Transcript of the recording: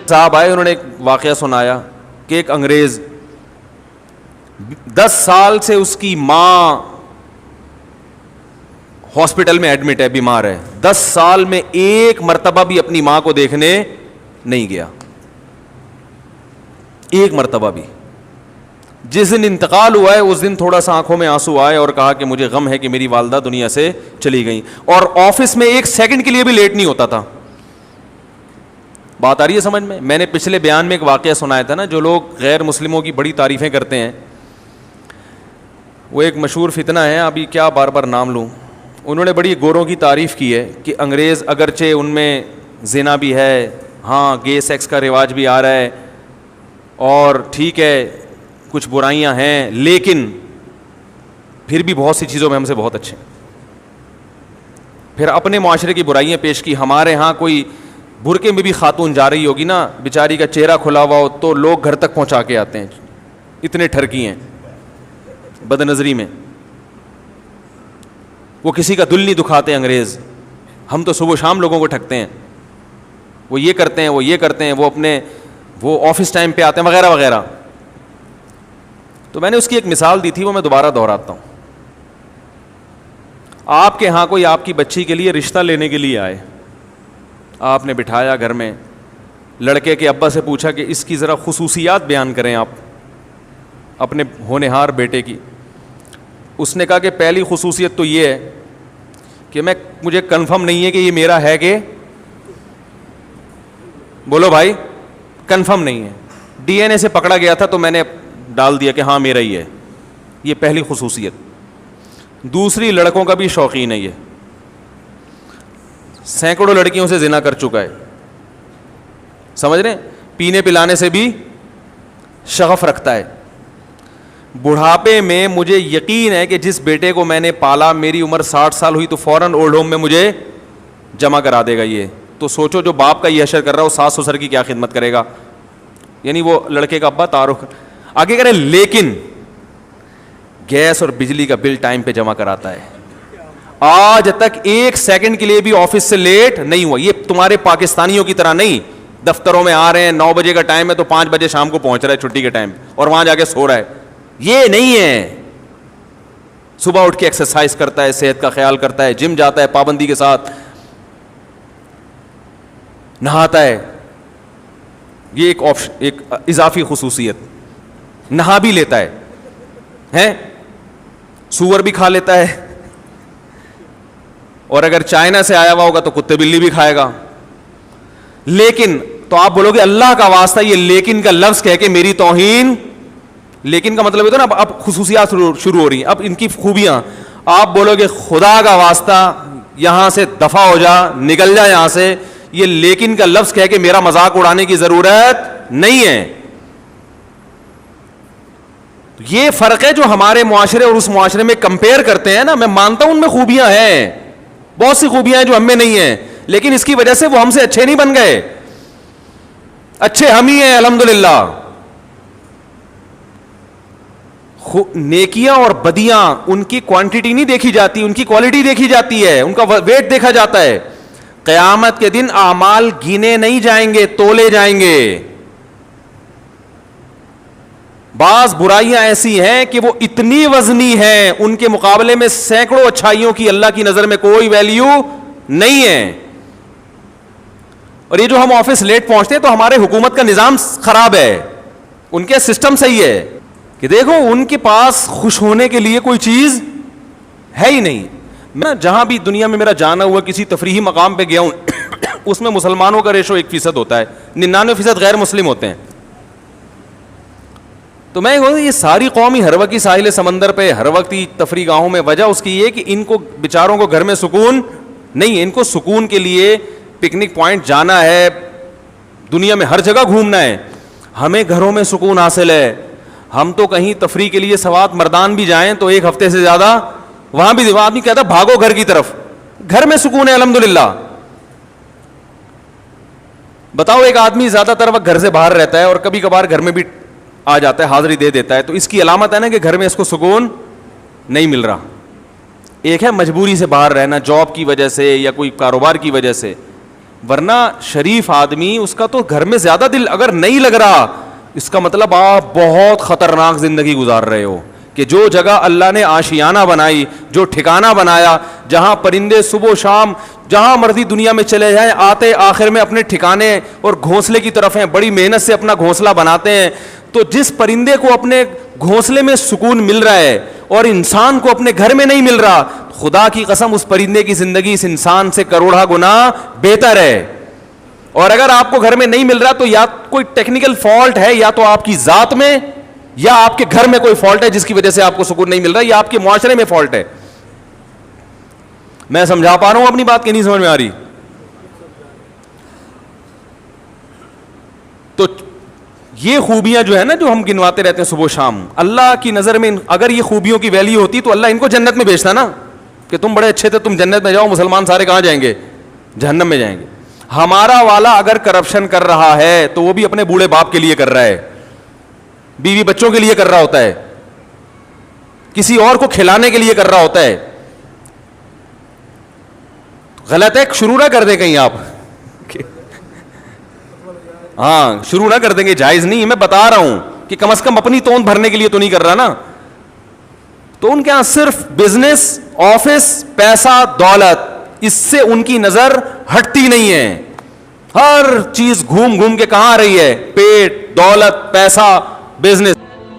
صاحب آئے, انہوں نے ایک واقعہ سنایا کہ ایک انگریز 10 سال سے اس کی ماں ہاسپٹل میں ایڈمٹ ہے, بیمار ہے, 10 سال میں ایک مرتبہ بھی اپنی ماں کو دیکھنے نہیں گیا, ایک مرتبہ بھی. جس دن انتقال ہوا ہے اس دن تھوڑا سا آنکھوں میں آنسو آئے اور کہا کہ مجھے غم ہے کہ میری والدہ دنیا سے چلی گئیں, اور آفس میں ایک سیکنڈ کے لیے بھی لیٹ نہیں ہوتا تھا. بات آ رہی ہے سمجھ میں؟ میں نے پچھلے بیان میں ایک واقعہ سنایا تھا نا, جو لوگ غیر مسلموں کی بڑی تعریفیں کرتے ہیں, وہ ایک مشہور فتنہ ہے, ابھی کیا بار بار نام لوں. انہوں نے بڑی گوروں کی تعریف کی ہے کہ انگریز اگرچہ ان میں زنا بھی ہے, ہاں گے سیکس کا رواج بھی آ رہا ہے, اور ٹھیک ہے کچھ برائیاں ہیں, لیکن پھر بھی بہت سی چیزوں میں ہم سے بہت اچھے ہیں. پھر اپنے معاشرے کی برائیاں پیش کی. ہمارے ہاں کوئی برقعے میں بھی خاتون جا رہی ہوگی نا, بیچاری کا چہرہ کھلا ہوا ہو تو لوگ گھر تک پہنچا کے آتے ہیں, اتنے ٹھرکی ہیں بد نظری میں. وہ کسی کا دل نہیں دکھاتے انگریز. ہم تو صبح شام لوگوں کو ٹھگتے ہیں, وہ یہ کرتے ہیں, وہ یہ کرتے ہیں, وہ آفس ٹائم پہ آتے ہیں وغیرہ وغیرہ. تو میں نے اس کی ایک مثال دی تھی, وہ میں دوبارہ دہراتا ہوں. آپ کے ہاں کوئی آپ کی بچی کے لیے رشتہ لینے کے لیے آئے, آپ نے بٹھایا گھر میں, لڑکے کے ابا سے پوچھا کہ اس کی ذرا خصوصیات بیان کریں آپ اپنے ہونہار بیٹے کی. اس نے کہا کہ پہلی خصوصیت تو یہ ہے کہ مجھے کنفرم نہیں ہے کہ یہ میرا ہے کہ, بولو بھائی, کنفرم نہیں ہے, ڈی این اے سے پکڑا گیا تھا تو میں نے ڈال دیا کہ ہاں میرا ہی ہے. یہ پہلی خصوصیت. دوسری, لڑکوں کا بھی شوقین ہے, یہ سینکڑوں لڑکیوں سے زنا کر چکا ہے, سمجھ رہے ہیں, پینے پلانے سے بھی شغف رکھتا ہے. بڑھاپے میں مجھے یقین ہے کہ جس بیٹے کو میں نے پالا, میری عمر 60 سال ہوئی تو فوراً اولڈ ہوم میں مجھے جمع کرا دے گا. یہ تو سوچو جو باپ کا یہ حشر کر رہا ہے وہ ساس سسر کی کیا خدمت کرے گا. یعنی وہ لڑکے کا ابا تعارف آگے کرے, لیکن گیس اور بجلی کا بل ٹائم پہ جمع کراتا ہے. آج تک ایک سیکنڈ کے لیے بھی آفس سے لیٹ نہیں ہوا. یہ تمہارے پاکستانیوں کی طرح نہیں, دفتروں میں آ رہے ہیں 9 بجے کا ٹائم ہے تو 5 بجے شام کو پہنچ رہا ہے چھٹی کے ٹائم, اور وہاں جا کے سو رہا ہے. یہ نہیں ہے. صبح اٹھ کے ایکسرسائز کرتا ہے, صحت کا خیال کرتا ہے, جم جاتا ہے, پابندی کے ساتھ نہاتا ہے. یہ ایک اضافی خصوصیت. نہا بھی لیتا ہے, سور بھی کھا لیتا ہے, اور اگر چائنا سے آیا ہوا ہوگا تو کتے بلی بھی کھائے گا. لیکن تو آپ بولو گے اللہ کا واسطہ, یہ لیکن کا لفظ کہہ کے میری توہین. لیکن کا مطلب ہے نا اب خصوصیات شروع ہو رہی ہیں, اب ان کی خوبیاں. آپ بولو گے خدا کا واسطہ یہاں سے دفع ہو جا, نکل جا یہاں سے. یہ لیکن کا لفظ کہہ کے میرا مذاق اڑانے کی ضرورت نہیں ہے. یہ فرق ہے جو ہمارے معاشرے اور اس معاشرے میں کمپیئر کرتے ہیں نا. میں مانتا ہوں ان میں خوبیاں ہیں, بہت سی خوبیاں ہیں جو ہم میں نہیں ہیں, لیکن اس کی وجہ سے وہ ہم سے اچھے نہیں بن گئے. اچھے ہم ہی ہیں الحمدللہ. نیکیاں اور بدیاں ان کی کوانٹٹی نہیں دیکھی جاتی, ان کی کوالٹی دیکھی جاتی ہے, ان کا ویٹ دیکھا جاتا ہے. قیامت کے دن اعمال گینے نہیں جائیں گے, تولے جائیں گے. بعض برائیاں ایسی ہیں کہ وہ اتنی وزنی ہیں, ان کے مقابلے میں سینکڑوں اچھائیوں کی اللہ کی نظر میں کوئی ویلیو نہیں ہے. اور یہ جو ہم آفس لیٹ پہنچتے ہیں تو ہمارے حکومت کا نظام خراب ہے, ان کے سسٹم صحیح ہے کہ دیکھو ان کے پاس خوش ہونے کے لیے کوئی چیز ہے ہی نہیں. میں جہاں بھی دنیا میں میرا جانا ہوا کسی تفریحی مقام پہ گیا ہوں اس میں مسلمانوں کا ریشو 1% ہوتا ہے, 99% غیر مسلم ہوتے ہیں. تو میں یہ ساری قوم ہی ہر وقت ہی ساحل سمندر پہ, ہر وقت ہی تفریح گاہوں میں. وجہ اس کی یہ کہ ان کو بیچاروں کو گھر میں سکون نہیں ہے. ان کو سکون کے لیے پکنک پوائنٹ جانا ہے, دنیا میں ہر جگہ گھومنا ہے. ہمیں گھروں میں سکون حاصل ہے. ہم تو کہیں تفریح کے لیے سوات مردان بھی جائیں تو 1 ہفتے سے زیادہ وہاں بھی آدمی کہتا بھاگو گھر کی طرف. گھر میں سکون ہے الحمدللہ. بتاؤ ایک آدمی زیادہ تر وقت گھر سے باہر رہتا ہے اور کبھی کبھار گھر میں بھی آ جاتا ہے, حاضری دے دیتا ہے, تو اس کی علامت ہے نا کہ گھر میں اس کو سکون نہیں مل رہا. ایک ہے مجبوری سے باہر رہنا, جاب کی وجہ سے یا کوئی کاروبار کی وجہ سے, ورنہ شریف آدمی اس کا تو گھر میں زیادہ دل اگر نہیں لگ رہا, اس کا مطلب آپ بہت خطرناک زندگی گزار رہے ہو. کہ جو جگہ اللہ نے آشیانہ بنائی, جو ٹھکانہ بنایا, جہاں پرندے صبح و شام جہاں مرضی دنیا میں چلے جائیں آتے آخر میں اپنے ٹھکانے اور گھونسلے کی طرف ہیں, بڑی محنت سے اپنا گھونسلہ بناتے ہیں. تو جس پرندے کو اپنے گھونسلے میں سکون مل رہا ہے اور انسان کو اپنے گھر میں نہیں مل رہا, خدا کی قسم اس پرندے کی زندگی اس انسان سے کروڑا گنا بہتر ہے. اور اگر آپ کو گھر میں نہیں مل رہا تو یا کوئی ٹیکنیکل فالٹ ہے, یا تو آپ کی ذات میں یا آپ کے گھر میں کوئی فالٹ ہے جس کی وجہ سے آپ کو سکون نہیں مل رہا, یا آپ کے معاشرے میں فالٹ ہے. میں سمجھا پا رہا ہوں اپنی بات کی نہیں سمجھ میں آ رہی؟ تو یہ خوبیاں جو ہے نا جو ہم گنواتے رہتے ہیں صبح و شام, اللہ کی نظر میں اگر یہ خوبیوں کی ویلیو ہوتی تو اللہ ان کو جنت میں بھیجتا نا, کہ تم بڑے اچھے تھے, تم جنت میں جاؤ, مسلمان سارے کہاں جائیں گے؟ جہنم میں جائیں گے. ہمارا والا اگر کرپشن کر رہا ہے تو وہ بھی اپنے بوڑھے باپ کے لیے کر رہا ہے, بیوی بچوں کے لیے کر رہا ہوتا ہے, کسی اور کو کھلانے کے لیے کر رہا ہوتا ہے. غلط ہے, شروع نہ کر دیں کہیں آپ, ہاں شروع نہ کر دیں گے, جائز نہیں. میں بتا رہا ہوں کہ کم از کم اپنی توند بھرنے کے لیے تو نہیں کر رہا نا. تو ان کے یہاں صرف بزنس, آفس, پیسہ, دولت, اس سے ان کی نظر ہٹتی نہیں ہے. ہر چیز گھوم گھوم کے کہاں آ رہی ہے؟ پیٹ, دولت, پیسہ, بزنس.